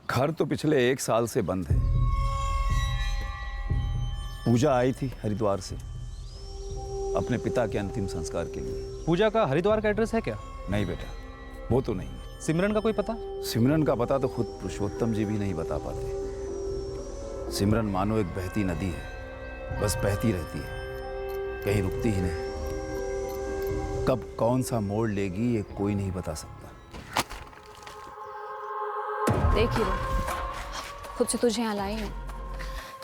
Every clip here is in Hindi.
घर तो पिछले 1 साल से बंद है। पूजा आई थी हरिद्वार से अपने पिता के अंतिम संस्कार के लिए। पूजा का हरिद्वार का एड्रेस है क्या? नहीं बेटा, वो तो नहीं। सिमरन का कोई पता? सिमरन का पता तो खुद पुरुषोत्तम जी भी नहीं बता पाते। सिमरन मानो एक बहती नदी है, बस बहती रहती है, कहीं रुकती ही नहीं। कब कौन सा मोड़ लेगी ये कोई नहीं बता सकता। देख ही लो, खुद से तुझे यहाँ लाई हूँ,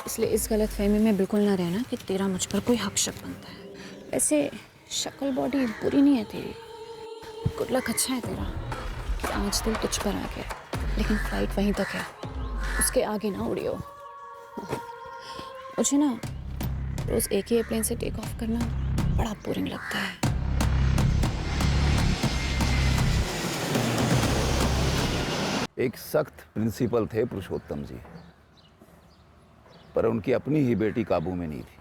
इसलिए इस गलत फहमी में बिल्कुल ना रहना कि तेरा मुझ पर कोई हक शक बनता है। ऐसे शक्ल बॉडी बुरी नहीं है तेरी, गुड लक अच्छा है तेरा कि आज दिल तुझ पर आ गया, लेकिन फ्लाइट वहीं तक है, उसके आगे ना उड़ियो। मुझे ना रोज एक ही एयरप्लेन से टेक ऑफ करना बड़ा बोरिंग लगता है। एक सख्त प्रिंसिपल थे पुरुषोत्तम जी, पर उनकी अपनी ही बेटी काबू में नहीं थी,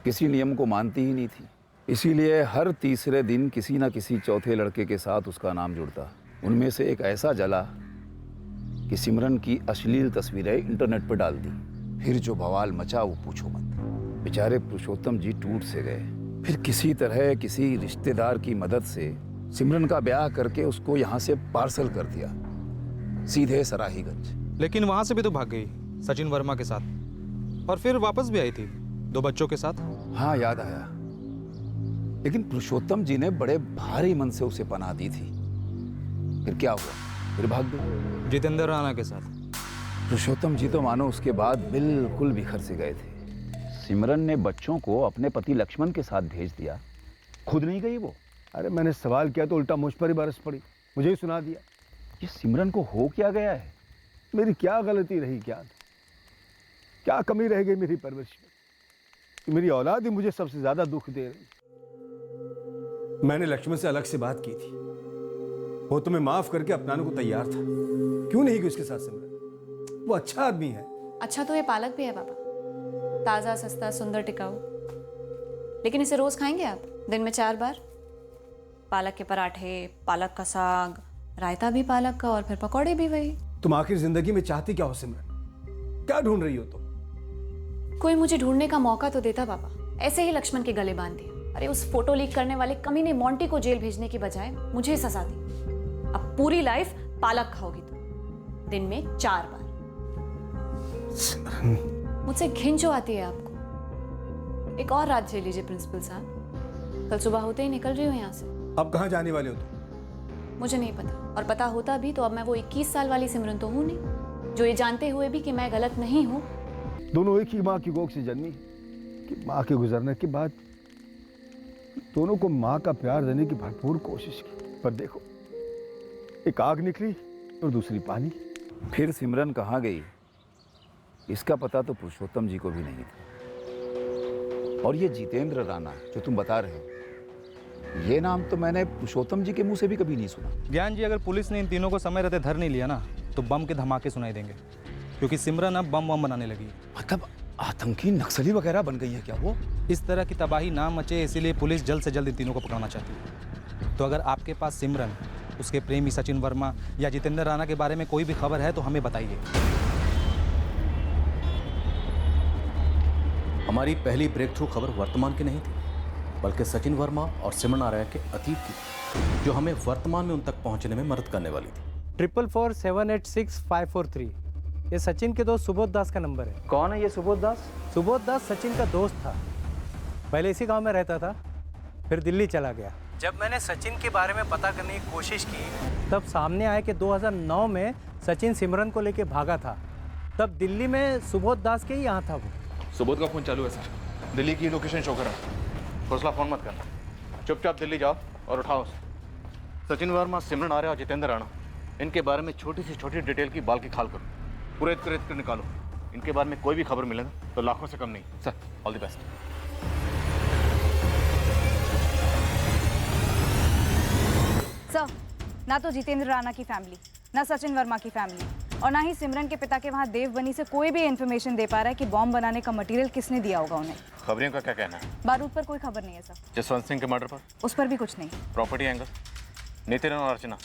किसी नियम को मानती ही नहीं थी। इसीलिए हर तीसरे दिन किसी ना किसी चौथे लड़के के साथ उसका नाम जुड़ता। उनमें से एक ऐसा जला कि सिमरन की अश्लील तस्वीरें इंटरनेट पर डाल दी। फिर जो बवाल मचा वो पूछो मत। बेचारे पुरुषोत्तम जी टूट से गए। फिर किसी तरह किसी रिश्तेदार की मदद से सिमरन का ब्याह करके उसको यहाँ से पार्सल कर दिया, सीधे सराहीगंज। लेकिन वहां से भी तो भाग गई सचिन वर्मा के साथ, और फिर वापस भी आई थी 2 बच्चों के साथ। हाँ, याद आया। लेकिन पुरुषोत्तम जी ने बड़े भारी मन से उसे पनाह दी थी। फिर क्या हुआ? फिर भाग गई जितेंद्र राणा के साथ। पुरुषोत्तम जी तो मानो उसके बाद बिल्कुल बिखर से गए थे। सिमरन ने बच्चों को अपने पति लक्ष्मण के साथ भेज दिया, खुद नहीं गई वो। अरे मैंने सवाल किया तो उल्टा मुझ पर ही बरस पड़ी, मुझे ही सुना दिया। ये सिमरन को हो क्या गया है? मेरी क्या गलती रही, क्या कमी रह गई मेरी परवरिश में कि मेरी औलाद ही मुझे सबसे ज्यादा दुख दे रही। मैंने लक्ष्मण से अलग से बात की थी, वो तुम्हें माफ करके अपनाने को तैयार था। क्यों नहीं गई उसके साथ सिमरन? वो अच्छा आदमी है। अच्छा तो ये पालक भी है पापा, ताज़ा सस्ता सुंदर टिकाऊ। लेकिन इसे रोज खाएंगे आप? दिन में 4 बार? पालक के पराठे, पालक का साग, रायता भी पालक का, और फिर पकौड़े भी वही। तुम आखिर जिंदगी में चाहती क्या हो सिमरन? क्या ढूंढ रही हो तुम? कोई मुझे ढूंढने का मौका तो देता पापा, ऐसे ही लक्ष्मण के गले बांध दिया। अरे उस फोटो लीक करने वाले कमीने मोंटी को जेल भेजने की बजाय मुझे सजा दी। अब पूरी लाइफ पालक खाओगी तुम, दिन में 4 बार। मुझसे घिंचो आती है आपको। एक और रात झेल लीजिए प्रिंसिपल साहब, कल सुबह होते ही निकल रही हूँ यहाँ से। अब कहाँ जाने वाले हो तुम? मुझे नहीं पता, और पता होता भी तो अब मैं वो 21 साल वाली सिमरन तो हूँ नहीं, जो ये जानते हुए भी कि मैं गलत नहीं हूँ। दोनों एक ही माँ की गोद से जन्मी कि माँ के गुजरने के बाद दोनों को माँ का प्यार देने की भरपूर कोशिश की, पर देखो एक आग निकली और दूसरी पानी। फिर सिमरन कहाँ गई इसका पता तो पुरुषोत्तम जी को भी नहीं था। और ये जितेंद्र राणा जो तुम बता रहे हो, ये नाम तो मैंने पुरुषोत्तम जी के मुंह से भी कभी नहीं सुना। ज्ञान जी, अगर पुलिस ने इन तीनों को समय रहते धर नहीं लिया ना तो बम के धमाके सुनाई देंगे, क्योंकि सिमरन अब बम बनाने लगी। मतलब आतंकी नक्सली वगैरह बन गई है क्या वो? इस तरह की तबाही ना मचे, इसीलिए पुलिस जल्द से जल्द इन तीनों को पकड़ना चाहती है। तो अगर आपके पास सिमरन, उसके प्रेमी सचिन वर्मा या जितेंद्र राणा के बारे में कोई भी खबर है तो हमें बताइए। हमारी पहली ब्रेक थ्रू खबर वर्तमान की नहीं थी, बल्कि सचिन वर्मा और सिमरन आर्या के अतीत की, जो हमें वर्तमान में उन तक पहुंचने में मदद करने वाली थी। 444786543 ये सचिन के दोस्त सुबोध दास का नंबर है। कौन है ये सुबोध दास? सुबोध दास सचिन का दोस्त था, पहले इसी गांव में रहता था, फिर दिल्ली चला गया। जब मैंने सचिन के बारे में पता करने की कोशिश की तब सामने आया कि 2009 में सचिन सिमरन को लेके भागा था। तब दिल्ली में सुबोध दास के ही यहाँ था वो। सुबोध का फोन चालू है सर, दिल्ली की लोकेशन शो कर रहा है। हौसला फोन मत करना, चुपचाप दिल्ली जाओ और उठाओ। सचिन वर्मा, सिमरन आर्या और जितेंद्र राणा, इनके बारे में छोटी से छोटी डिटेल की बाल की खाल करो, पूरे कर निकालो। इनके बारे में कोई भी खबर मिले ना तो लाखों से कम नहीं। Sir, all the best. Sir, ना तो जितेंद्र राणा की फैमिली, ना सचिन वर्मा की फैमिली, और ना ही सिमरन के पिता के वहाँ देवबनी से कोई भी इन्फॉर्मेशन दे पा रहा है कि बॉम्ब बनाने का मटेरियल किसने दिया होगा उन्हें। खबरियों का क्या कहना है? बारूद पर कोई खबर नहीं है सर। जसवंत सिंह के मर्डर पर? उस पर भी कुछ नहीं। Property angle? नितिन और अर्चना?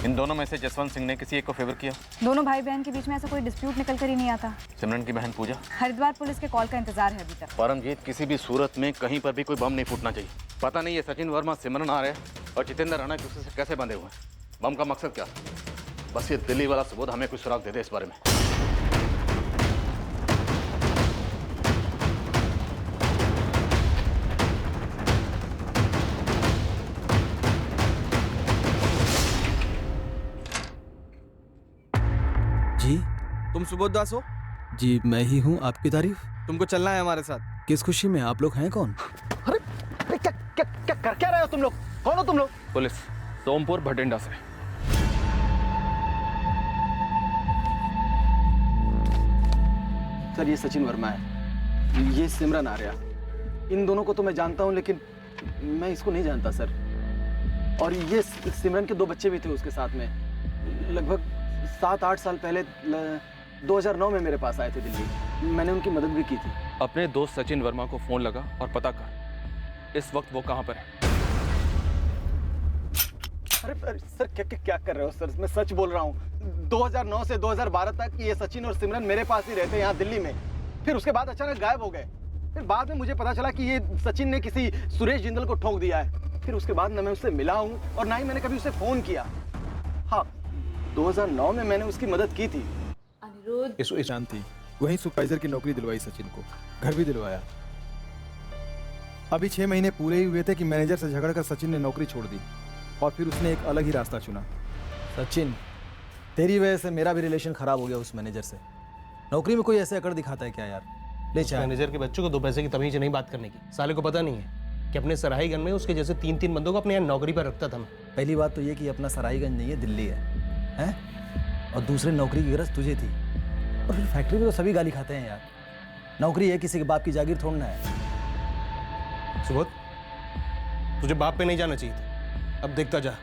इन दोनों में से जसवंत सिंह ने किसी एक को फेवर किया? दोनों भाई बहन के बीच में ऐसा कोई डिस्प्यूट निकल कर ही नहीं आता। सिमरन की बहन पूजा? हरिद्वार पुलिस के कॉल का इंतजार है अभी तक। परमजीत, किसी भी सूरत में कहीं पर भी कोई बम नहीं फूटना चाहिए। पता नहीं ये सचिन वर्मा, सिमरन आर्य और जितेंद्र राणा एक दूसरे से कैसे बंधे हुए हैं। बम का मकसद क्या? बस ये दिल्ली वाला सबूत हमें कुछ सुराग दे दे इस बारे में। जी तुम सुबोध दास हो? जी मैं ही हूँ। आपकी तारीफ? तुमको चलना है हमारे साथ। किस खुशी में? आप लोग हैं कौन? अरे क्या क्या क्या कर क्या रहे हो तुम लोग? कौन हो तुम लोग? पुलिस, सोमपुर भटिंडा से। सर, ये सचिन वर्मा है, ये सिमरन आर्या। इन दोनों को तो मैं जानता हूँ, लेकिन मैं इसको नहीं जानता सर। और ये सिमरन के 2 बच्चे भी थे उसके साथ में। लगभग 7-8 साल पहले 2009 में मेरे पास आए थे दिल्ली। मैंने उनकी मदद भी की थी। अपने दोस्त सचिन वर्मा को फोन लगा और पता कर इस वक्त वो कहाँ पर है। अरे सर, क्या कर रहे हो सर? मैं सच बोल रहा हूँ। 2009 से 2012 तक ये सचिन और सिमरन मेरे पास ही रहते यहाँ दिल्ली में। फिर उसके बाद अचानक गायब हो गए। फिर बाद में मुझे पता चला कि ये सचिन ने किसी सुरेश जिंदल को ठोक दिया है। फिर उसके बाद ना मैं उससे मिला हूँ और ना ही मैंने कभी उसे फोन किया। हाँ, 2009 में मैंने उसकी मदद की थी। ईशान थी, वहीं सुपरवाइजर की नौकरी दिलवाई सचिन को, घर भी दिलवाया। अभी 6 महीने पूरे ही हुए थे कि मैनेजर से झगड़कर सचिन ने नौकरी छोड़ दी और फिर उसने एक अलग ही रास्ता चुना। सचिन, तेरी वजह से मेरा भी रिलेशन खराब हो गया उस मैनेजर से। नौकरी में कोई ऐसे अकड़ दिखाता है क्या यार? ले चाहे मैनेजर के बच्चों को 2 पैसे की तमीज नहीं बात करने की। साले को पता नहीं है कि अपने सराहीगंज में उसके जैसे 3-3 बंदों को अपने यहाँ नौकरी पर रखता था मैं। पहली बात तो ये कि अपना सराहीगंज नहीं है, दिल्ली है? और दूसरे नौकरी की गरज तुझे थी। और फिर फैक्ट्री में तो सभी गाली खाते हैं यार। नौकरी है, किसी के बाप की जागीर थोड़ना है। सुबोध, तुझे बाप पे नहीं जाना चाहिए था। अब देखता जा,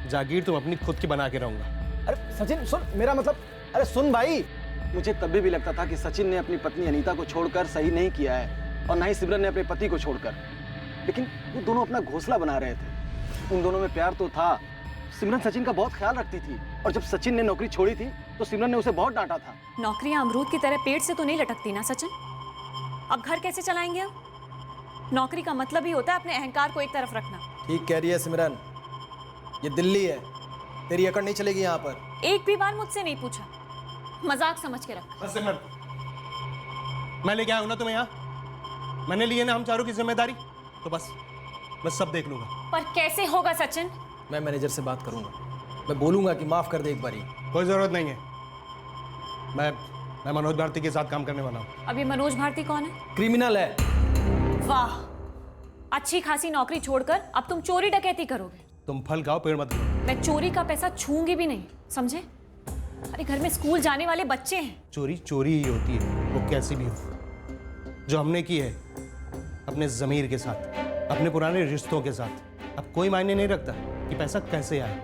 जागीर तुम अपनी खुद की बना के रहूंगा। अरे सचिन सुन, मेरा मतलब, अरे सुन भाई, मुझे तब भी लगता था कि सचिन ने अपनी पत्नी अनीता को छोड़कर सही नहीं किया है और ना ही सिमरन ने अपने पति को छोड़कर। लेकिन वो दोनों अपना घोंसला बना रहे थे। उन दोनों में प्यार तो था। सिमरन सचिन का बहुत ख्याल रखती थी और जब सचिन ने नौकरी छोड़ी थी तो सिमरन ने उसे बहुत डांटा था। नौकरियां अमरूद की तरह पेट से तो नहीं लटकती ना सचिन। अब घर कैसे चलाएंगे हम? नौकरी का मतलब ही होता है अपने अहंकार को एक तरफ रखना। ठीक कह रही है सिमरन, ये दिल्ली है, तेरी अकड़ नहीं चलेगी यहाँ पर। एक भी बार मुझसे नहीं पूछा, मजाक समझ के रखा। सिमरन, मैं लेके आया हूं ना तुम्हें यहाँ, मैंने लिए ना हम चारों की जिम्मेदारी, तो बस मैं सब देख लूंगा। पर कैसे होगा सचिन? मैं मैनेजर से बात करूंगा, मैं बोलूंगा कि माफ कर दे एक बारी। कोई जरूरत नहीं है, मैं मनोज भारती के साथ काम करने वाला हूँ। अब ये मनोज भारती कौन है? क्रिमिनल है। वाह, अच्छी खासी नौकरी छोड़कर अब तुम चोरी डकैती करोगे? तुम फल खाओ, पेड़ मत खाओ। मैं चोरी का पैसा छूंगी भी नहीं, समझे? अरे घर में स्कूल जाने वाले बच्चे हैं। चोरी चोरी ही होती है, वो कैसी भी हो। जो हमने की है अपने ज़मीर के साथ, अपने पुराने रिश्तों के साथ, अब कोई मायने नहीं रखता कि पैसा कैसे आए।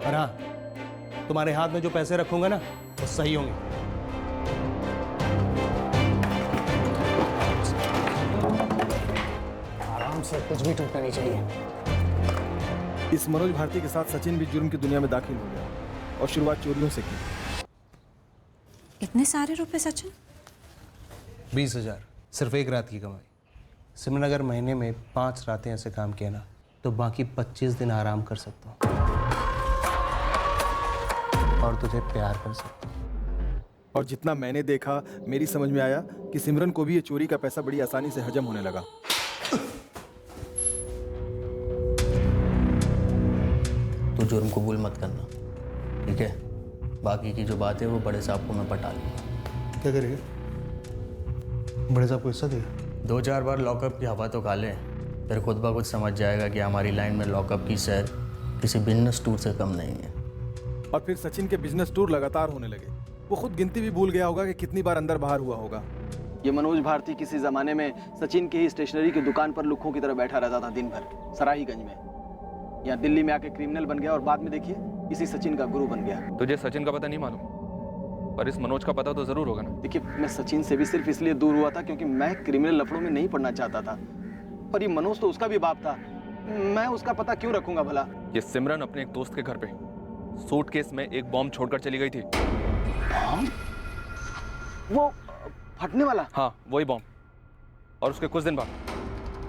और हाँ, तुम्हारे हाथ में जो पैसे रखूंगा ना, वो सही होंगे। आराम से, कुछ भी टूटना नहीं चाहिए। इस मनोज भारती के साथ सचिन भी जुर्म की दुनिया में दाखिल हो गया और शुरुआत चोरियों से की। इतने सारे रुपए सचिन? 20,000 सिर्फ एक रात की कमाई। सिमरन, अगर महीने में 5 रातें ऐसे काम किया ना, तो बाकी 25 दिन आराम कर सकता हूँ और तुझे प्यार कर सकता हूँ। और जितना मैंने देखा, मेरी समझ में आया कि सिमरन को भी ये चोरी का पैसा बड़ी आसानी से हजम होने लगा। तो जुर्म कबूल मत करना, ठीक है? बाकी की जो बात है वो बड़े साहब को मैं पटा लूँगा। क्या करेगा? बड़े साहब को हिस्सा देगा? 2-4 बार लॉकअप की हवा तो खा ले, फिर खुद ब खुद समझ जाएगा कि हमारी लाइन में लॉकअप की सैर किसी बिजनेस टूर से कम नहीं है। और फिर सचिन के बिजनेस टूर लगातार होने लगे। वो खुद गिनती भी भूल गया होगा कि कितनी बार अंदर बाहर हुआ होगा। ये मनोज भारती किसी जमाने में सचिन की ही स्टेशनरी की दुकान पर लुक्खों की तरह बैठा रहता था दिन भर, सराहीगंज में। यहाँ दिल्ली में आके क्रिमिनल बन गया और बाद में देखिए इसी सचिन का गुरु बन गया। तुझे सचिन का पता नहीं मालूम, पर इस मनोज का पता तो जरूर होगा ना। देखिए, मैं सचिन से भी सिर्फ इसलिए दूर हुआ था क्योंकि मैं क्रिमिनल लफड़ों में नहीं पड़ना चाहता था। पर ये मनोज तो उसका भी बाप था, मैं उसका पता क्यों रखूंगा भला? ये सिमरन अपने एक दोस्त के घर पे सूटकेस में एक बॉम्ब छोड़कर चली गई थी। वो फटने वाला? हाँ, वही बॉम्ब। और उसके कुछ दिन बाद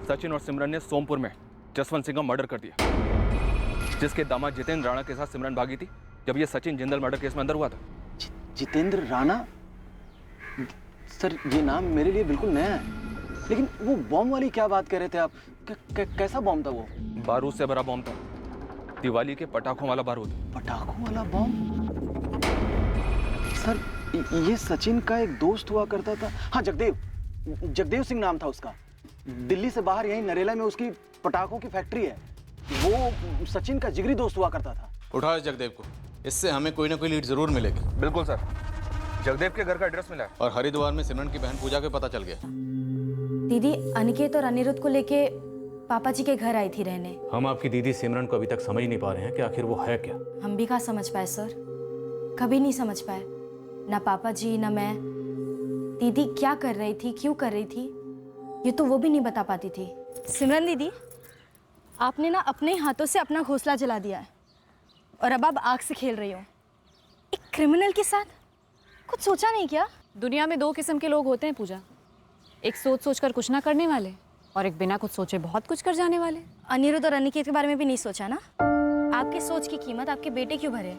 सचिन और सिमरन ने सोमपुर में जसवंत सिंह का मर्डर कर दिया, जिसके दामाद जितेंद्र राणा के साथ सिमरन भागी थी जब ये सचिन जिंदल मर्डर केस में अंदर हुआ था। जितेंद्र राणा? सर ये नाम मेरे लिए बिल्कुल नया है, लेकिन वो बॉम्ब वाली क्या बात कर रहे थे आप? कैसा बॉम्ब था वो? बारूद से भरा बॉम्ब था, दिवाली के पटाखों वाला बारूद। पटाखों वाला बॉम्ब? सर ये सचिन का एक दोस्त हुआ करता था। हाँ, जगदेव सिंह नाम था उसका। दिल्ली से बाहर यहीं नरेला में उसकी पटाखों की फैक्ट्री है। वो सचिन का जिगरी दोस्त हुआ करता था। उठाओ जगदेव को, इससे हमें कोई ना कोई लीड जरूर मिलेगी। बिल्कुल सर, जगदेव के घर का एड्रेस मिला है। और हरिद्वार में सिमरन की बहन पूजा के पता चल गया। दीदी अनिकेत और अनिरुद्ध को लेके पापा जी के घर आई थी रहने। हम आपकी दीदी सिमरन को अभी तक समझ नहीं पा रहे हैं कि आखिर वो है क्या। हम भी कहाँ समझ पाए सर, कभी नहीं समझ पाए, ना पापा जी ना मैं। दीदी क्या कर रही थी, क्यों कर रही थी, ये तो वो भी नहीं बता पाती थी। सिमरन दीदी, आपने ना अपने हाथों से अपना घोंसला जला दिया है और अब आप आग से खेल रही हो एक क्रिमिनल के साथ। कुछ सोचा नहीं क्या? दुनिया में दो किस्म के लोग होते हैं पूजा, एक सोच सोच कर कुछ ना करने वाले और एक बिना कुछ सोचे बहुत कुछ कर जाने वाले। अनिरुद्ध और अनिकेत के बारे में भी नहीं सोचा ना? आपके सोच की कीमत आपके बेटे क्यों भरे?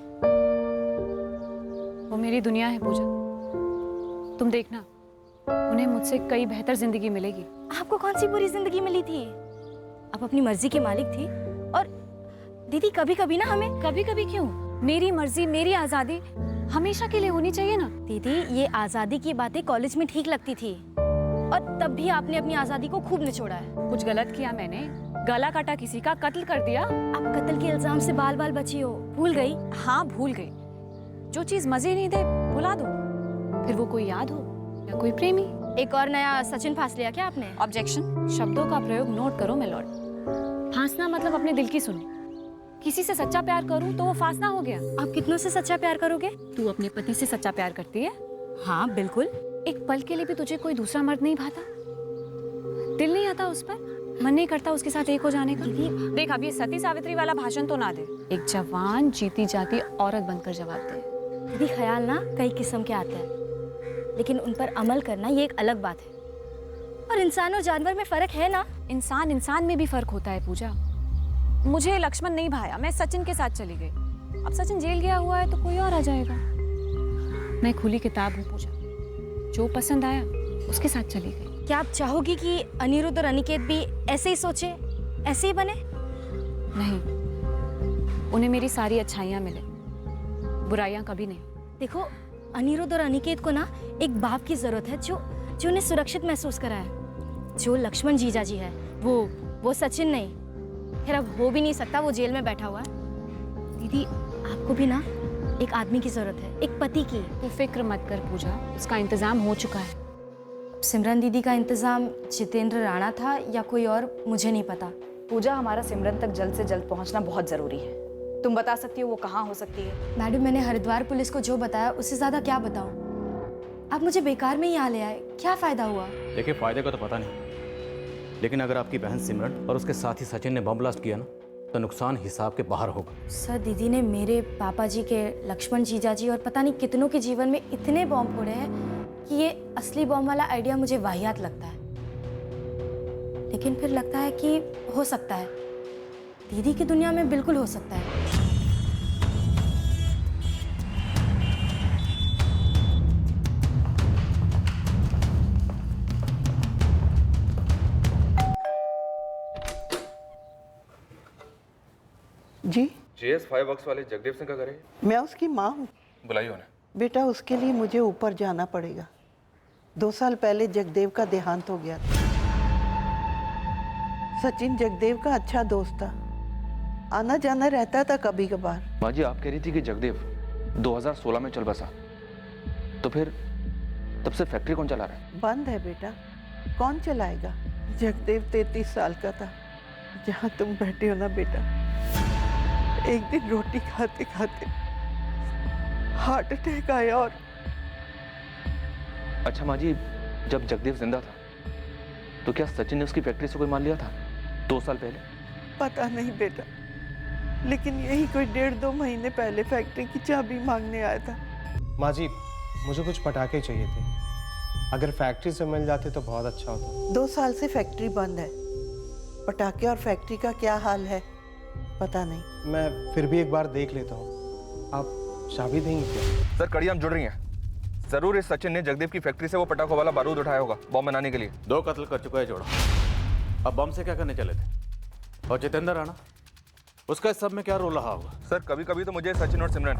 वो मेरी दुनिया है पूजा, तुम देखना उन्हें मुझसे कई बेहतर जिंदगी मिलेगी। आपको कौन सी बुरी जिंदगी मिली थी? आप अपनी मर्जी के मालिक थी। और दीदी कभी कभी ना हमें। कभी कभी क्यों? मेरी मर्जी मेरी आज़ादी हमेशा के लिए होनी चाहिए ना। दीदी ये आज़ादी की बातें कॉलेज में ठीक लगती थी और तब भी आपने अपनी आज़ादी को खूब निचोड़ा है। कुछ गलत किया मैंने? गला काटा, किसी का कत्ल कर दिया? आप कत्ल के इल्जाम से बाल बाल बची हो, भूल गई? हाँ भूल गई। जो चीज मजे नहीं दे भुला दो, फिर वो कोई याद हो या कोई प्रेमी। एक और नया सचिन फांस लिया क्या आपने? ऑब्जेक्शन। शब्दों का प्रयोग नोट करो मैं लॉर्ड। फांसना मतलब अपने दिल की सुनो। किसी से सच्चा प्यार करूं तो वो फांसना हो गया। आप कितनों से सच्चा प्यार करोगे? तू अपने पति से सच्चा प्यार करती है? हाँ बिल्कुल। एक पल के लिए भी तुझे कोई दूसरा मर्द नहीं भाता? दिल नहीं आता उस पर? मन नहीं करता उसके साथ एक हो जाने का? देख अब ये सती सावित्री वाला भाषण तो ना दे। एक जवान जीती जाती औरत बनकर जवाब दे। दीदी ख्याल ना कई किस्म के आते हैं, लेकिन उन पर अमल करना ये एक अलग बात है। और इंसान और जानवर में फर्क है ना? इंसान में भी फर्क होता है पूजा। मुझे लक्ष्मण नहीं भाया, मैं सचिन के साथ चली गई। अब सचिन जेल गया हुआ है तो कोई और आ जाएगा। मैं खुली किताब हूँ पूजा, जो पसंद आया उसके साथ चली गई। क्या आप चाहोगी कि अनिरुद्ध और अनिकेत भी ऐसे ही सोचे, ऐसे ही बने? नहीं, उन्हें मेरी सारी अच्छाइयाँ मिले, बुराइयाँ कभी नहीं। देखो अनिरुद्ध और अनिकेत को ना एक बाप की जरूरत है जो उन्हें सुरक्षित महसूस कराए। जो लक्ष्मण जीजा जी है वो सचिन नहीं। फिर अब हो भी नहीं सकता, वो जेल में बैठा हुआ है। दीदी आपको भी ना एक आदमी की जरूरत है, एक पति की। तू फिक्र मत कर पूजा, उसका इंतजाम हो चुका है। सिमरन दीदी का इंतजाम जितेंद्र राणा था या कोई और, मुझे नहीं पता। पूजा हमारा सिमरन तक जल्द से जल्द पहुंचना बहुत जरूरी है। तुम बता सकती हो वो कहाँ हो सकती है? मैडम मैंने हरिद्वार पुलिस को जो बताया उससे ज्यादा क्या बताऊं? आप मुझे बेकार में ही यहाँ ले आए, क्या फायदा हुआ? देखिए फायदे का तो पता नहीं, लेकिन अगर आपकी बहन सिमरन और उसके साथी सचिन ने बम ब्लास्ट किया ना तो नुकसान हिसाब के बाहर होगा। सर दीदी ने मेरे पापा जी के, लक्ष्मण जीजा जी और पता नहीं कितनों के जीवन में इतने बॉम्ब फोड़े हैं कि ये असली बॉम्ब वाला आइडिया मुझे वाहियात लगता है। लेकिन फिर लगता है कि हो सकता है, दीदी की दुनिया में बिल्कुल हो सकता है। जी JS 5 वर्क्स वाले जगदेव सिंह का घर है? मैं उसकी माँ हूँ। बुलाइए उन्हें। बेटा उसके लिए मुझे ऊपर जाना पड़ेगा। 2 साल पहले जगदेव का देहांत हो गया था। सचिन जगदेव का अच्छा दोस्त था, आना जाना रहता था कभी कभार। माँ जी आप कह रही थी कि जगदेव 2016 में चल बसा, तो फिर तब से फैक्ट्री कौन चला रहा है? बंद है बेटा, कौन चलाएगा? जगदेव 33 साल का था। जहाँ तुम बैठे हो ना बेटा, एक दिन रोटी खाते खाते हार्ट अटैक आया। और अच्छा माँ जी, जब जगदेव जिंदा था तो क्या सचिन ने उसकी फैक्ट्री से कोई माल लिया था 2 साल पहले? पता नहीं बेटा, लेकिन यही कोई 1.5-2 महीने पहले फैक्ट्री की चाबी मांगने आया था। माँ जी, मुझे कुछ पटाखे चाहिए थे। अगर फैक्ट्री से मिल जाते तो बहुत अच्छा होता। 2 साल से फैक्ट्री बंद है। पटाखे और फैक्ट्री का क्या हाल है पता नहीं। मैं फिर भी एक बार देख लेता हूँ। आप चाबी देंगे क्या? सर कड़ी हम जुड़ रही हैं। जरूर इस सचिन ने जगदीप की फैक्ट्री से वो पटाखों वाला बारूद उठाया होगा बॉम्ब बनाने के लिए। 2 कत्ल कर चुका है जोड़ा, अब बम से क्या करने चले थे? और जितेंद्र राणा, उसका इस सब में क्या रोल रहा होगा? सर कभी कभी तो मुझे सचिन और सिमरन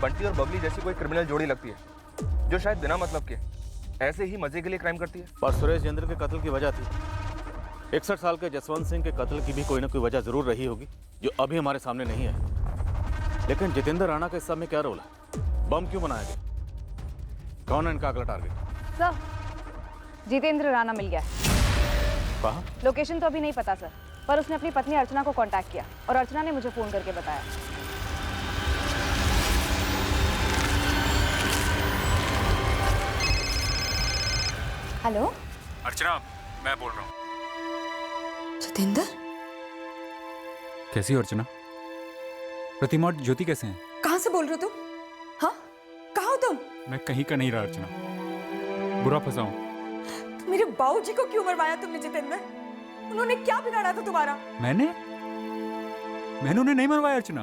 बंटी और बबली जैसी कोई क्रिमिनल जोड़ी लगती है जो शायद बिना मतलब के ऐसे ही मजे के लिए क्राइम करती है। पर सुरेश जिंदल के कत्ल की वजह थी 61 साल के जसवंत सिंह के कत्ल की भी कोई ना कोई वजह जरूर रही होगी जो अभी हमारे सामने नहीं है। लेकिन जितेंद्र राणा का इस सब में क्या रोल है? बम क्यों बनाया गया? कौन है इनका अगला टारगेट? सर, जितेंद्र राणा मिल गया है। कहाँ? लोकेशन तो अभी नहीं पता सर, पर उसने अपनी पत्नी अर्चना को कांटेक्ट किया और अर्चना ने मुझे फोन करके बताया। हेलो अर्चना, मैं बोल रहा हूँ। जितेंद्र, कैसी हो अर्चना? प्रतिमा और ज्योति कैसे हैं? कहाँ से बोल रहे हो तुम? हाँ, कहाँ हो तुम? मैं कहीं का नहीं रहा अर्चना, बुरा फंसा हूँ। मेरे बाबूजी को क्यों मरवाया तुमने जितेंद्र? उन्होंने क्या बिगाड़ा था तुम्हारा? मैंने उन्हें नहीं मरवाया अर्चना,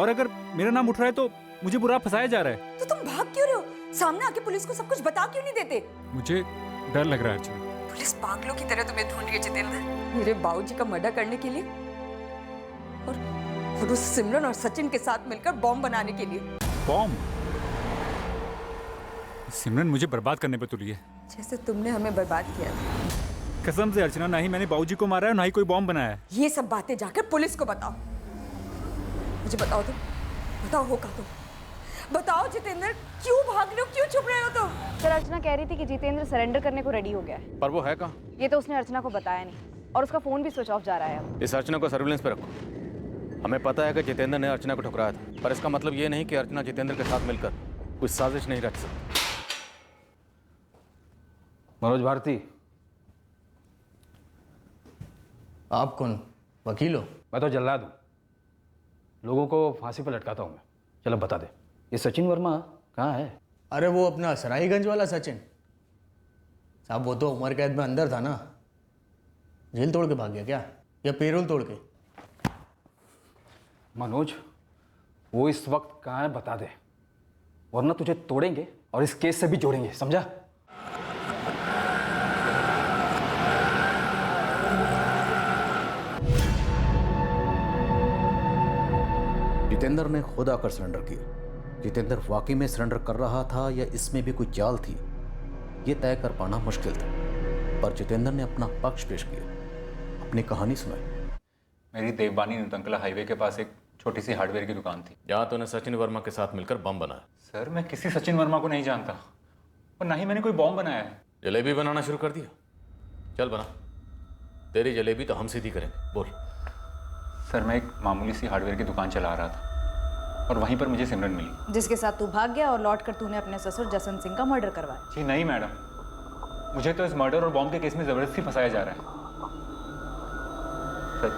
और अगर मेरा नाम उठ रहा है तो मुझे बुरा फंसाया जा रहा है। तो तुम भाग क्यों रहे हो? सामने आके पुलिस को सब कुछ बता क्यों नहीं देते? मुझे डर लग रहा है अर्चना। पुलिस पागलों की तरह तुम्हें ढूंढ रही है जितेंद्र, मेरे बाबूजी का मर्डर करने के लिए और उस सिमरन और सचिन के साथ मिलकर बॉम्ब बनाने के लिए। बॉम्ब? सिमरन मुझे बर्बाद करने पे तुली है। जैसे तुमने हमें बर्बाद किया था। कसम से अर्चना, ना ही मैंने बाबूजी को मारा है, ना ही कोई बॉम्ब बनाया है। ये सब बातें जाकर पुलिस को बताओ। मुझे बताओ तुम, बताओ होगा तुम, बताओ जितेंद्र, क्यों भाग रहे हो, क्यों छुप रहे हो तुम? सर, अर्चना कह रही थी कि जितेंद्र सरेंडर करने को रेडी हो गया है। पर वो है कहाँ? ये तो उसने अर्चना को बताया नहीं, और उसका फोन भी स्विच ऑफ जा रहा है अब। इस अर्चना को सर्विलेंस पे रखो। हमें पता है कि जितेंद्र ने अर्चना को ठुकराया था, पर इसका मतलब ये नहीं कि अर्चना जितेंद्र के साथ मिलकर कुछ साजिश नहीं रच सकती। मनोज भारती, आप कौन? वकील हो? मैं तो जल्लाद हूँ, लोगों को फांसी पर लटकाता हूँ मैं। चलो बता दे, ये सचिन वर्मा कहाँ है? अरे वो अपना सराईगंज वाला सचिन साहब, वो तो उम्र कैद में अंदर था ना। जेल तोड़ के भाग गया क्या, या पेरोल तोड़ के? मनोज, वो इस वक्त कहाँ है बता दे, वरना तुझे तोड़ेंगे और इस केस से भी जोड़ेंगे, समझा? जितेंद्र ने खुद आकर सरेंडर किया। जितेंद्र वाकई में सरेंडर कर रहा था या इसमें भी कोई चाल थी, ये तय कर पाना मुश्किल था। पर जितेंद्र ने अपना पक्ष पेश किया, अपनी कहानी सुनाई। मेरी देवबानी नुतंकला हाईवे के पास एक छोटी सी हार्डवेयर की दुकान थी, जहाँ तूने सचिन वर्मा के साथ मिलकर बम बनाया। सर, मैं किसी सचिन वर्मा को नहीं जानता, और ना ही मैंने कोई बॉम्ब बनाया है। जलेबी बनाना शुरू कर दिया? चल बना, तेरी जलेबी तो हम सीधी करेंगे। बोल। सर, मैं एक मामूली सी हार्डवेयर की दुकान चला रहा था, और वहीं पर मुझे सिमरन मिली, जिसके साथ तू भाग गया और लौट कर तूने अपने ससुर जसवंत सिंह का मर्डर करवाया। जी नहीं मैडम, मुझे तो इस मर्डर और बॉम्ब के केस में ज़बरदस्ती फंसाया जा रहा है। सर,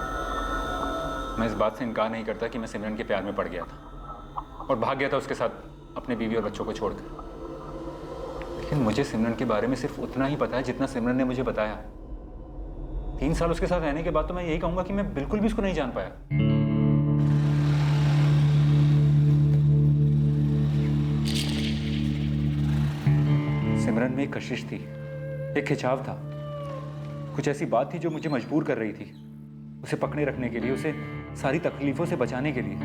मैं इस बात से इनकार नहीं करता कि मैं सिमरन के प्यार में पड़ गया था और भाग गया था उसके साथ अपने बीवी और बच्चों को छोड़कर। लेकिन मुझे सिमरन के बारे में सिर्फ उतना ही पता है जितना सिमरन ने मुझे बताया। 3 साल उसके साथ रहने के बाद तो मैं यही कहूँगा कि मैं बिल्कुल भी उसको नहीं जान पाया। सिमरन में एक कशिश थी, एक खिंचाव था, कुछ ऐसी बात थी जो मुझे मजबूर कर रही थी उसे पकड़े रखने के लिए, उसे सारी तकलीफों से बचाने के लिए।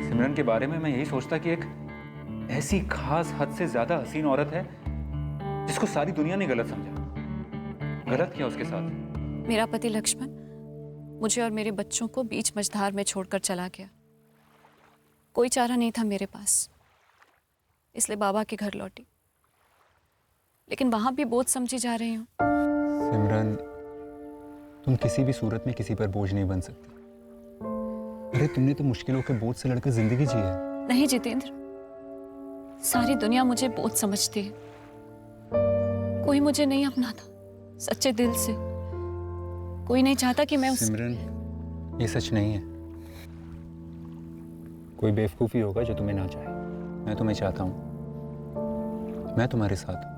सिमरन के बारे में मैं यही सोचता कि एक ऐसी खास हद से ज्यादा हसीन औरत है जिसको सारी दुनिया ने गलत समझा। गलत किया उसके साथ। मेरा पति लक्ष्मण मुझे और मेरे बच्चों को बीच मझधार में छोड़कर चला गया। कोई चारा नहीं था मेरे पास, इसलिए बाबा के घर लौटी, लेकिन वहां भी बोझ समझी जा रही हूँ। सिमरन, तुम किसी भी सूरत में किसी पर बोझ नहीं बन सकती। अरे तुमने तो मुश्किलों के बोझ से लड़कर जिंदगी जी है। नहीं जितेंद्र, सारी दुनिया मुझे बोझ समझती है। कोई मुझे नहीं अपनाता सच्चे दिल से। कोई नहीं चाहता कि मैं उस सिमरन, ये सच नहीं है। कोई बेवकूफ़ी होगा जो तुम्हें ना चाहे। मैं तुम्हें चाहता हूँ, मैं तुम्हारे साथ हूँ।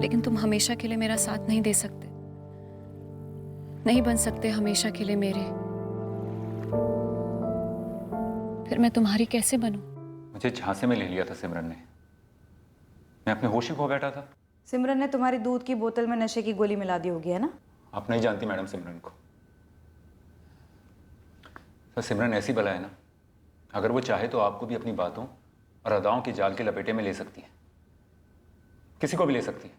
लेकिन तुम हमेशा के लिए मेरा साथ नहीं दे सकते, नहीं बन सकते हमेशा के लिए मेरे। फिर मैं तुम्हारी कैसे बनूं? मुझे झांसे में ले लिया था सिमरन ने। मैं अपने होश ही खो बैठा था। सिमरन ने तुम्हारी दूध की बोतल में नशे की गोली मिला दी होगी, है ना? आप नहीं जानती मैडम सिमरन को। तो सिमरन ऐसी बला है ना, अगर वो चाहे तो आपको भी अपनी बातों और अदाओं के जाल के लपेटे में ले सकती है। किसी को भी ले सकती है।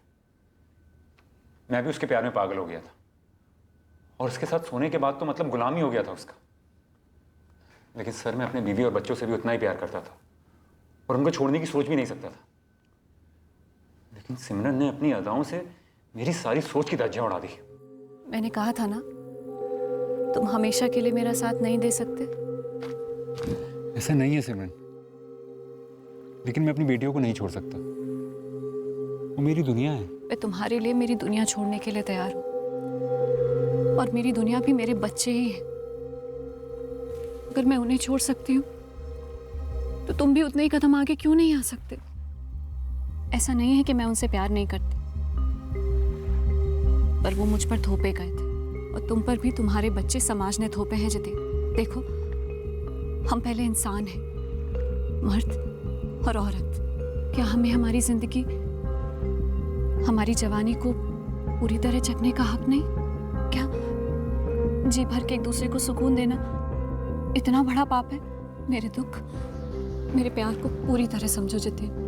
मैं भी उसके प्यार में पागल हो गया था, और उसके साथ सोने के बाद तो मतलब गुलामी हो गया था उसका। लेकिन सर, मैं अपने बीवी और बच्चों से भी उतना ही प्यार करता था, और उनको छोड़ने की सोच भी नहीं सकता था। लेकिन सिमरन ने अपनी अदाओं से मेरी सारी सोच की धज्जियां उड़ा दी। मैंने कहा था ना, तुम हमेशा के लिए मेरा साथ नहीं दे सकते। ऐसा नहीं है सिमरन, लेकिन मैं अपनी बेटियों को नहीं छोड़ सकता। वो मेरी दुनिया है। मैं तुम्हारे लिए मेरी दुनिया छोड़ने के लिए तैयार हूँ, और मेरी दुनिया भी मेरे बच्चे ही हैं। अगर मैं उन्हें छोड़ सकती हूँ तो तुम भी उतने ही कदम आगे क्यों नहीं आ सकते? ऐसा नहीं है कि मैं उनसे प्यार नहीं करती, पर वो मुझ पर थोपे गए थे, और तुम पर भी तुम्हारे बच्चे समाज ने थोपे हैं। जितिन, देखो, हम पहले इंसान हैं, मर्द और औरत। क्या हमें हमारी जिंदगी, हमारी जवानी को पूरी तरह चखने का हक नहीं? क्या जी भर के एक दूसरे को सुकून देना इतना बड़ा पाप है? मेरे दुख, मेरे प्यार को पूरी तरह समझो जितिन।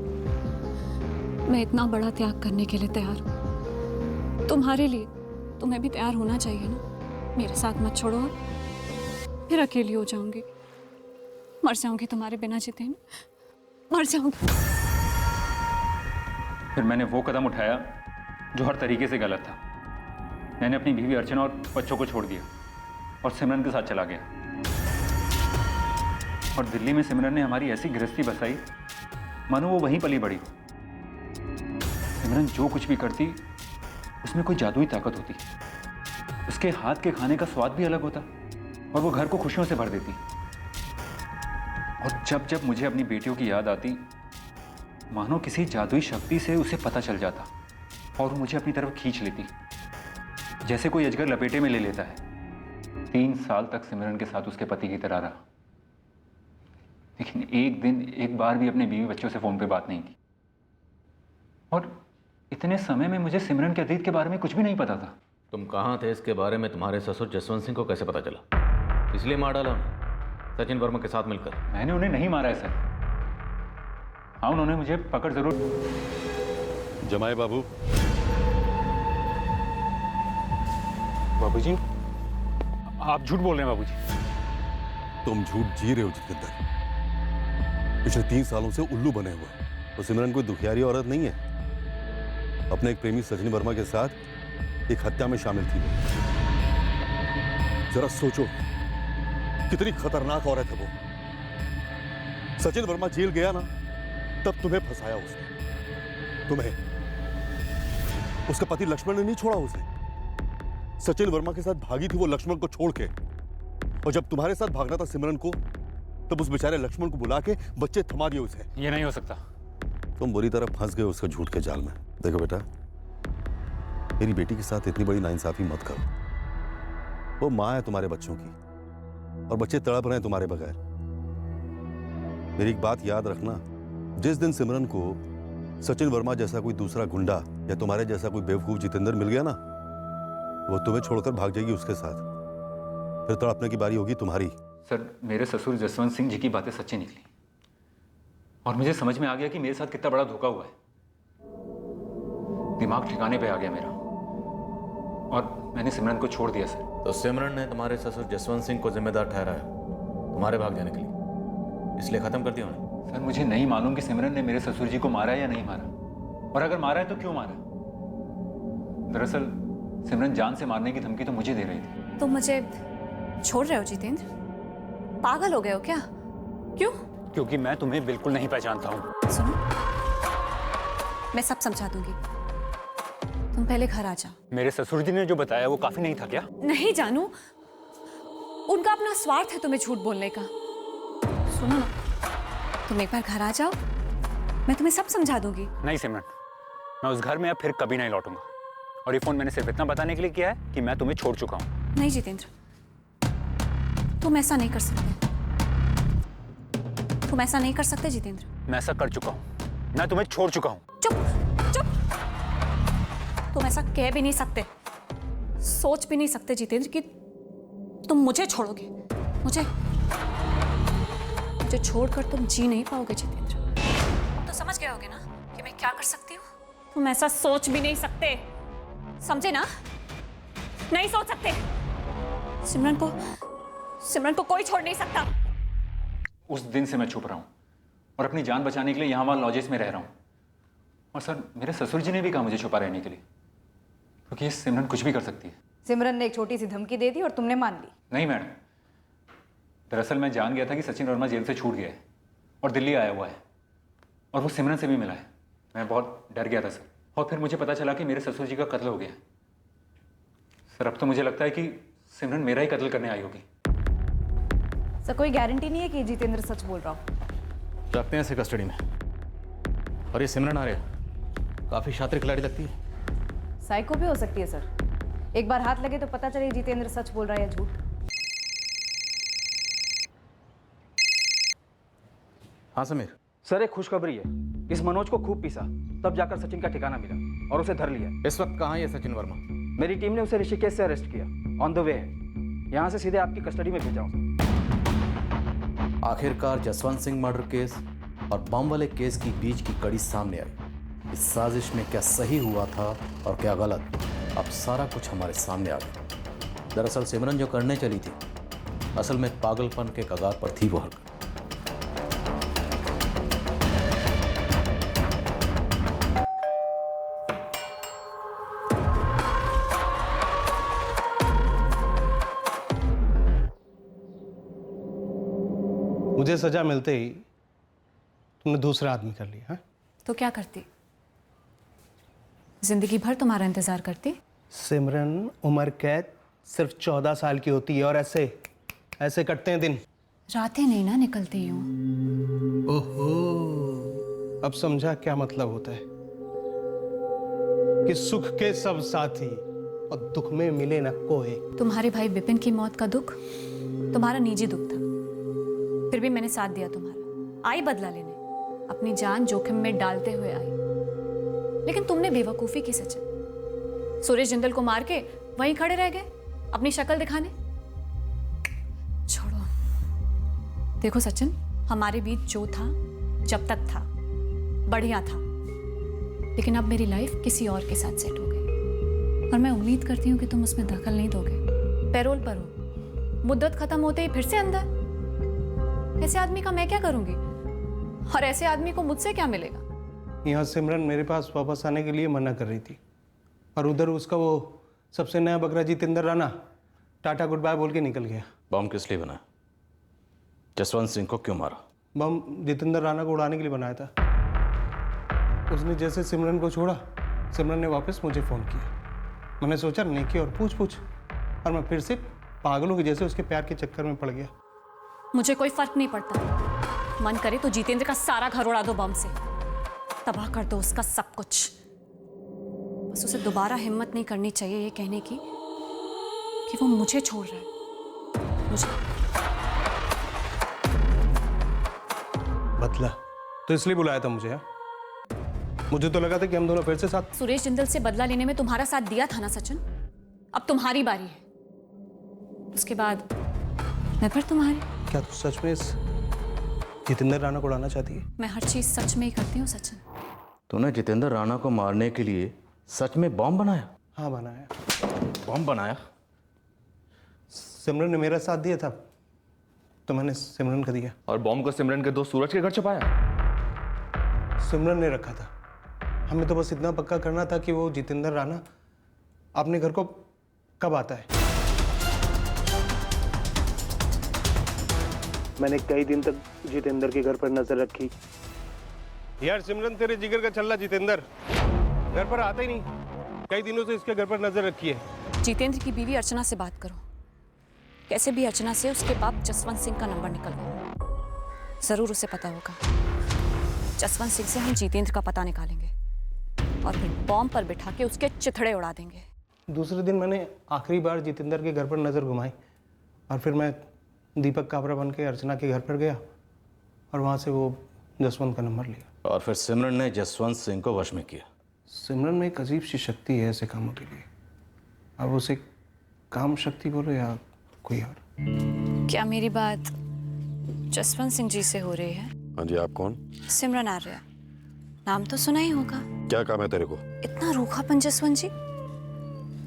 मैं इतना बड़ा त्याग करने के लिए तैयार हूँ तुम्हारे लिए। तुम्हें भी तैयार होना चाहिए ना। मेरे साथ मत छोड़ो, और फिर अकेली हो जाऊंगी, मर जाऊंगी तुम्हारे बिना जितिन, मर जाऊंगी। फिर मैंने वो कदम उठाया जो हर तरीके से गलत था। मैंने अपनी बीवी अर्चना और बच्चों को छोड़ दिया और सिमरन के साथ चला गया। और दिल्ली में सिमरन ने हमारी ऐसी गृहस्थी बसाई मानो वो वहीं पली बड़ी हो। सिमरन जो कुछ भी करती उसमें कोई जादुई ताकत होती। उसके हाथ के खाने का स्वाद भी अलग होता, और वो घर को खुशियों से भर देती। और जब जब मुझे अपनी बेटियों की याद आती, मानो किसी जादुई शक्ति से उसे पता चल जाता, और वो मुझे अपनी तरफ खींच लेती, जैसे कोई अजगर लपेटे में ले लेता है। 3 साल तक सिमरन के साथ उसके पति की तरह रहा, लेकिन एक दिन एक बार भी अपने बीवी बच्चों से फोन पे बात नहीं की। और इतने समय में मुझे सिमरन के अतीत के बारे में कुछ भी नहीं पता था। तुम कहाँ थे इसके बारे में तुम्हारे ससुर जसवंत सिंह को कैसे पता चला? इसलिए मार डाला उन्हें सचिन वर्मा के साथ मिलकर? मैंने उन्हें नहीं मारा है सर। हाँ, उन्होंने मुझे पकड़ जरूर। जमाई बाबू। बाबूजी, आप झूठ बोल रहे हैं बाबूजी। तुम झूठ जी रहे हो जितेंद्र। पिछले 3 सालों से उल्लू बने हुए। तो सिमरन कोई दुखियारी औरत नहीं है। अपने एक प्रेमी सचिन वर्मा के साथ एक हत्या में शामिल थी। जरा सोचो कितनी खतरनाक औरत है वो। सचिन वर्मा जेल गया ना, तब तुम्हें फंसाया उसने। तुम्हें, उसका पति लक्ष्मण ने नहीं छोड़ा उसे। सचिन वर्मा के साथ भागी थी वो लक्ष्मण को छोड़ के, और जब तुम्हारे साथ भागना था सिमरन को, तब उस बेचारे लक्ष्मण को बुला के बच्चे थमा दिए उसे। ये नहीं हो सकता। तुम बुरी तरह फंस गए उसके झूठ के जाल में। देखो बेटा, मेरी बेटी के साथ इतनी बड़ी नाइंसाफी मत करो। वो माँ है तुम्हारे बच्चों की, और बच्चे तड़प रहे हैं तुम्हारे बगैर। मेरी एक बात याद रखना, जिस दिन सिमरन को सचिन वर्मा जैसा कोई दूसरा गुंडा या तुम्हारे जैसा कोई बेवकूफ जितेंद्र मिल गया ना, वो तुम्हें छोड़कर भाग जाएगी उसके साथ। फिर तड़पने की बारी होगी तुम्हारी। सर, मेरे ससुर जसवंत सिंह जी की बातें सच्ची निकली, और मुझे समझ में आ गया कि मेरे साथ कितना बड़ा धोखा हुआ है। दिमाग ठिकाने पे आ गया मेरा, और मैंने सिमरन को छोड़ दिया सर। तो सिमरन ने तुम्हारे ससुर जसवंत सिंह को जिम्मेदार ठहराया तुम्हारे भाग जाने के लिए, इसलिए खत्म कर दिया उन्हें? सर, मुझे नहीं मालूम कि सिमरन ने मेरे ससुर जी को मारा या नहीं मारा, और अगर मारा है तो क्यों मारा। दरअसल सिमरन जान से मारने की धमकी तो मुझे दे रही थी। तुम मुझे छोड़ रहे हो जितेंद्र? पागल हो गए हो क्या? क्यों? क्योंकि मैं तुम्हें बिल्कुल नहीं पहचानता हूँ। सुनो, मैं सब समझा दूंगी। तुम पहले घर आ जाओ। मेरे ससुर जी ने जो बताया वो काफी नहीं था क्या? नहीं जानू, उनका अपना स्वार्थ है तुम्हें झूठ बोलने का। सुनो ना, तुम एक बार घर आ जाओ, मैं तुम्हें सब समझा दूंगी। नहीं सिमरन, मैं उस घर में अब फिर कभी नहीं लौटूंगा। और ये फोन मैंने सिर्फ इतना बताने के लिए किया है कि मैं तुम्हें छोड़ चुका हूँ। नहीं जितेंद्र, तुम ऐसा नहीं कर सकते। तुम ऐसा नहीं कर सकते जितेंद्र। मैं ऐसा कर चुका हूँ, मैं तुम्हें छोड़ चुका हूँ। चुप चुप, तुम ऐसा कह भी नहीं सकते, सोच भी नहीं सकते जितेंद्र कि तुम मुझे छोड़ोगे। मुझे छोड़कर तुम जी नहीं पाओगे जितेंद्र। तुम तो समझ गए होगे ना कि मैं क्या कर सकती हूँ। तुम ऐसा सोच भी नहीं सकते, समझे ना? नहीं सोच सकते। सिमरन को कोई छोड़ नहीं सकता। उस दिन से मैं छुप रहा हूँ और अपनी जान बचाने के लिए यहाँ वहाँ लॉजेस में रह रहा हूँ। और सर, मेरे ससुर जी ने भी कहा मुझे छुपा रहने के लिए, क्योंकि ये सिमरन कुछ भी कर सकती है। सिमरन ने एक छोटी सी धमकी दे दी और तुमने मान ली। नहीं मैडम, दरअसल मैं जान गया था कि सचिन वर्मा जेल से छूट गया है और दिल्ली आया हुआ है और वो सिमरन से भी मिला है। मैं बहुत डर गया था सर, और फिर मुझे पता चला कि मेरे ससुर जी का कत्ल हो गया है। सर, अब तो मुझे लगता है कि सिमरन मेरा ही कत्ल करने आई होगी। सर, कोई गारंटी नहीं है कि जितेंद्र सच बोल रहा हो। रखते हैं इसे कस्टडी में। और ये सिमरन आर्य काफी शातिर खिलाड़ी लगती है। साइको भी हो सकती है सर। एक बार हाथ लगे तो पता चले जितेंद्र सच बोल रहा है या झूठ। हाँ समीर। सर, एक खुशखबरी है। इस मनोज को खूब पीसा, तब जाकर सचिन का ठिकाना मिला और उसे धर लिया। इस वक्त कहाँ है सचिन वर्मा? मेरी टीम ने उसे ऋषिकेश से अरेस्ट किया। ऑन द वे है, यहाँ से सीधे आपकी कस्टडी में भेजा हूँ। आखिरकार जसवंत सिंह मर्डर केस और बम वाले केस की बीच की कड़ी सामने आई। इस साजिश में क्या सही हुआ था और क्या गलत, अब सारा कुछ हमारे सामने आ गया। दरअसल सिमरन जो करने चली थी, असल में पागलपन के कगार पर थी वो हरकत। मुझे सजा मिलते ही तुमने दूसरा आदमी कर लिया। हाँ? तो क्या करती? जिंदगी भर तुम्हारा इंतजार करती। सिमरन, उम्र कैद सिर्फ 14 साल की होती है और ऐसे कटते हैं दिन। रातें नहीं ना निकलती यूं। ओहो, अब समझा क्या मतलब होता है कि सुख के सब साथी और दुख में मिले न कोई। तुम्हारे भाई विपिन की मौत का दुख तुम्हारा निजी दुख था, फिर भी मैंने साथ दिया तुम्हारा। आई बदला लेने, अपनी जान जोखिम में डालते हुए आई। लेकिन तुमने बेवकूफी की सचिन। सुरेश जिंदल को मार के वहीं खड़े रह गए अपनी शक्ल दिखाने। छोड़ो। देखो सचिन, हमारे बीच जो था जब तक था बढ़िया था, लेकिन अब मेरी लाइफ किसी और के साथ सेट हो गई और मैं उम्मीद करती हूँ कि तुम उसमें दखल नहीं दोगे। पैरोल पर हो, मुद्दत खत्म होते ही फिर से अंदर। ऐसे आदमी का मैं क्या करूंगी और ऐसे आदमी को मुझसे क्या मिलेगा? यहाँ सिमरन मेरे पास वापस आने के लिए मना कर रही थी और उधर उसका वो सबसे नया बकरा Jitendra Rana tata good bye बोल के निकल गया। बम किस लिए बना? जसवंत सिंह को क्यों मारा? बम जितेंद्र राणा को उड़ाने के लिए बनाया था। उसने जैसे सिमरन को छोड़ा, सिमरन ने वापस मुझे फ़ोन किया। मैंने सोचा नेकी और पूछ और मैं फिर से पागलों के जैसे उसके प्यार के चक्कर में पड़ गया। मुझे कोई फर्क नहीं पड़ता। मन करे तो जितेंद्र का सारा घर उड़ा दो बम से, तबाह कर दो उसका सब कुछ। बस उसे दोबारा हिम्मत नहीं करनी चाहिए ये कहने की कि वो मुझे छोड़ रहा है। मुझे बदला तो इसलिए बुलाया था मुझे। मुझे तो लगा था कि हम दोनों फिर से साथ। सुरेश जिंदल से बदला लेने में तुम्हारा साथ दिया था ना सचिन, अब तुम्हारी बारी है। उसके बाद मैं फिर तुम्हारी। क्या तू सच में इस जितेंद्र राणा को उड़ाना चाहती है? मैं हर चीज सच में ही करती हूँ सचिन। तूने जितेंद्र राणा को मारने के लिए सच में बम बनाया? हाँ बनाया। बम बनाया? सिमरन ने मेरा साथ दिया था तो मैंने सिमरन का दिया। और बॉम्ब को सिमरन के दोस्त सूरज के घर छुपाया? सिमरन ने रखा था। हमें तो बस इतना पक्का करना था कि वो जितेंद्र राणा अपने घर को कब आता है। मैंने कई दिन तक जितेंद्र के घर पर नजर रखी। यार सिमरन, तेरे जिगर का छल्ला जितेंद्र घर पर आता ही नहीं। कई दिनों से इसके घर पर नजर रखी है। जितेंद्र की बीवी अर्चना से बात करो। कैसे भी अर्चना से उसके बाप जसवंत सिंह का नंबर निकलवाओ। जरूर उसे पता होगा। जसवंत सिंह से हम जितेंद्र का पता निकालेंगे और फिर बॉम्ब पर बिठा के उसके चिथड़े उड़ा देंगे। दूसरे दिन मैंने आखिरी बार जितेंद्र के घर पर नज़र घुमाई और फिर मैं दीपक काबरा बन के अर्चना के घर पर गया और वहाँ से वो जसवंत का नंबर लिया। और फिर सिमरन ने जसवंत सिंह को वश में किया। सिमरन में एक अजीब सी शक्ति है ऐसे कामों के लिए। अब उसे काम शक्ति बोलो या कोई और। क्या मेरी बात जसवंत सिंह जी से हो रही है? हाँ जी, आप कौन? सिमरन आर्या। नाम तो सुना ही होगा। क्या काम है तेरे को? इतना रूखापन जसवंत जी,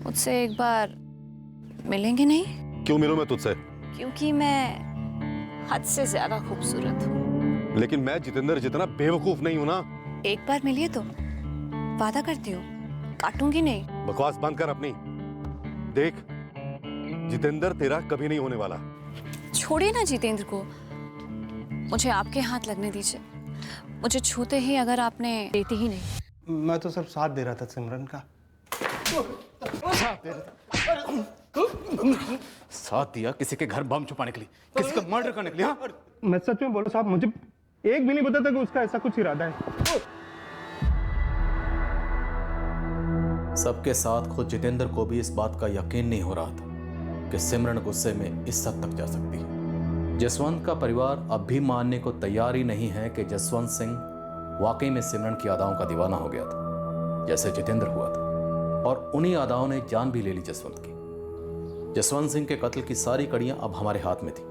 मुझसे एक बार मिलेंगे नहीं? क्यों मिलूं मैं तुझसे? क्योंकि मैं हद से ज्यादा खूबसूरत हूँ। लेकिन मैं जितेंद्र जितना बेवकूफ नहीं हूं ना। एक बार मिलिए तो वादा करती हूँ काटूंगी नहीं। बकवास बंद कर अपनी। देख, जितेंद्र तेरा कभी नहीं होने वाला। छोड़िए ना जितेंद्र को, मुझे आपके हाथ लगने दीजिए। मुझे छूते ही अगर आपने देती ही नहीं। मैं तो सिर्फ साथ दे रहा था सिमरन का। साथ दिया किसी के घर बम छुपाने के लिए, किसी का मर्डर करने के लिए? हाँ? मैं सच में बोलो साहब, मुझे एक भी नहीं पता था कि उसका ऐसा कुछ इरादा है। सबके साथ खुद जितेंद्र को भी इस बात का यकीन नहीं हो रहा था कि सिमरन गुस्से में इस हद तक जा सकती है। जसवंत का परिवार अब भी मानने को तैयार ही नहीं है कि जसवंत सिंह वाकई में सिमरन की अदाओं का दीवाना हो गया था, जैसे जितेंद्र हुआ था। और उन्हीं अदाओं ने जान भी ले ली जसवंत की। जसवंत सिंह के कत्ल की सारी कड़ियां अब हमारे हाथ में थी,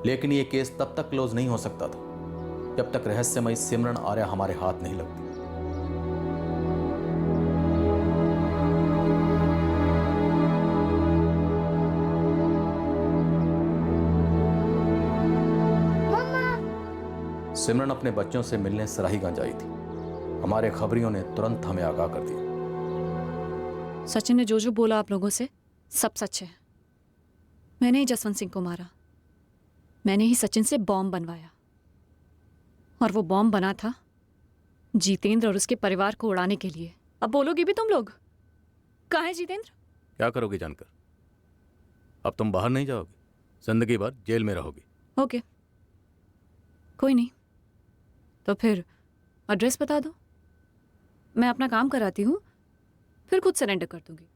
लेकिन यह केस तब तक क्लोज नहीं हो सकता था जब तक रहस्यमयी सिमरन आर्या हमारे हाथ नहीं लगती। सिमरन अपने बच्चों से मिलने सराहीगंज आई थी। हमारे खबरियों ने तुरंत हमें आगाह कर दिया। सचिन ने जो बोला आप लोगों से सब सच है। मैंने ही जसवंत सिंह को मारा। मैंने ही सचिन से बॉम्ब बनवाया और वो बॉम्ब बना था जितेंद्र और उसके परिवार को उड़ाने के लिए। अब बोलोगे भी तुम लोग? कहाँ है जितेंद्र? क्या करोगी जानकर? अब तुम बाहर नहीं जाओगी, जिंदगी भर जेल में रहोगी। ओके, कोई नहीं, तो फिर एड्रेस बता दो, मैं अपना काम कराती हूँ, फिर खुद सरेंडर कर दूंगी।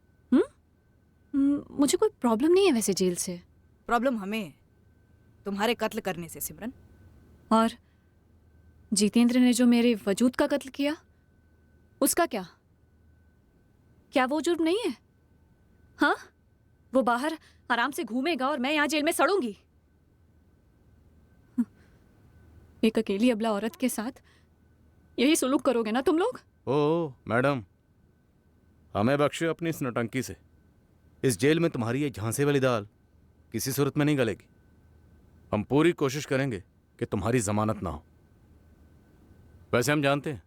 मुझे कोई प्रॉब्लम नहीं है वैसे जेल से। प्रॉब्लम हमें है तुम्हारे कत्ल करने से सिमरन। और जितेंद्र ने जो मेरे वजूद का कत्ल किया उसका क्या? क्या वो जुर्म नहीं है? हाँ, वो बाहर आराम से घूमेगा और मैं यहाँ जेल में सड़ूंगी। एक अकेली अबला औरत के साथ यही सुलूक करोगे ना तुम लोग? ओ मैडम, हमें बख्शे अपनी इस नौटंकी से। इस जेल में तुम्हारी ये झांसे वाली दाल किसी सूरत में नहीं गलेगी। हम पूरी कोशिश करेंगे कि तुम्हारी जमानत ना हो। वैसे हम जानते हैं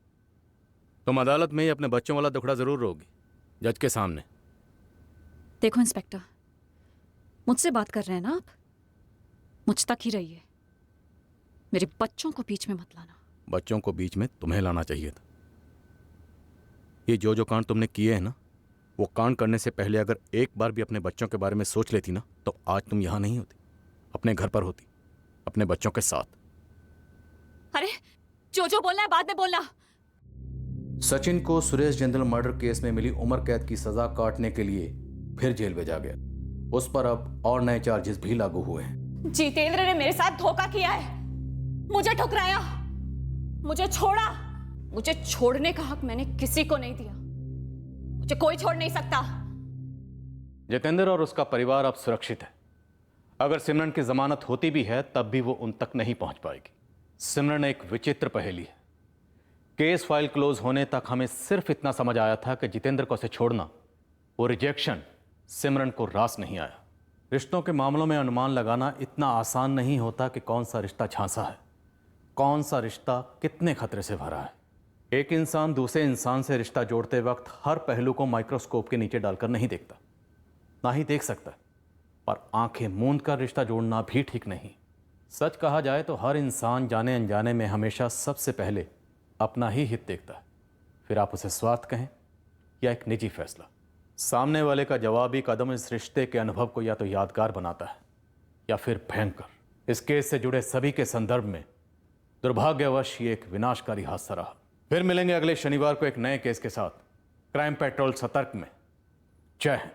तुम अदालत में ही अपने बच्चों वाला दुखड़ा जरूर रोगी, जज के सामने। देखो इंस्पेक्टर, मुझसे बात कर रहे हैं ना आप, मुझ तक ही रहिए। मेरे बच्चों को बीच में मत लाना। बच्चों को बीच में तुम्हें लाना चाहिए था। ये जो कांड तुमने किए हैं ना, वो कांड करने से पहले अगर एक बार भी अपने बच्चों के बारे में सोच लेती ना, तो आज तुम यहां नहीं होती, अपने घर पर होती, अपने बच्चों के साथ। अरे जो बोलना है बाद में बोलना। सचिन को सुरेश जिंदल मर्डर केस में मिली उम्र कैद की सजा काटने के लिए फिर जेल भेजा गया। उस पर अब और नए चार्जेस भी लागू हुए हैं। जितेंद्र ने मेरे साथ धोखा किया है, मुझे ठुकराया, मुझे छोड़ा। मुझे छोड़ने का हक मैंने किसी को नहीं दिया, मुझे कोई छोड़ नहीं सकता। जितेंद्र और उसका परिवार अब सुरक्षित है। अगर सिमरन की जमानत होती भी है तब भी वो उन तक नहीं पहुंच पाएगी। सिमरन एक विचित्र पहेली है। केस फाइल क्लोज होने तक हमें सिर्फ इतना समझ आया था कि जितेंद्र को उसे छोड़ना, वो रिजेक्शन, सिमरन को रास नहीं आया। रिश्तों के मामलों में अनुमान लगाना इतना आसान नहीं होता कि कौन सा रिश्ता झांसा है, कौन सा रिश्ता कितने खतरे से भरा है। एक इंसान दूसरे इंसान से रिश्ता जोड़ते वक्त हर पहलू को माइक्रोस्कोप के नीचे डालकर नहीं देखता, ना ही देख सकता, पर आंखें मूंद कर रिश्ता जोड़ना भी ठीक नहीं। सच कहा जाए तो हर इंसान जाने अनजाने में हमेशा सबसे पहले अपना ही हित देखता है, फिर आप उसे स्वार्थ कहें या एक निजी फैसला। सामने वाले का जवाबी कदम इस रिश्ते के अनुभव को या तो यादगार बनाता है या फिर भयंकर। इस केस से जुड़े सभी के संदर्भ में दुर्भाग्यवश ये एक विनाशकारी हादसा रहा। फिर मिलेंगे अगले शनिवार को एक नए केस के साथ। क्राइम पेट्रोल सतर्क में। जय हिंद।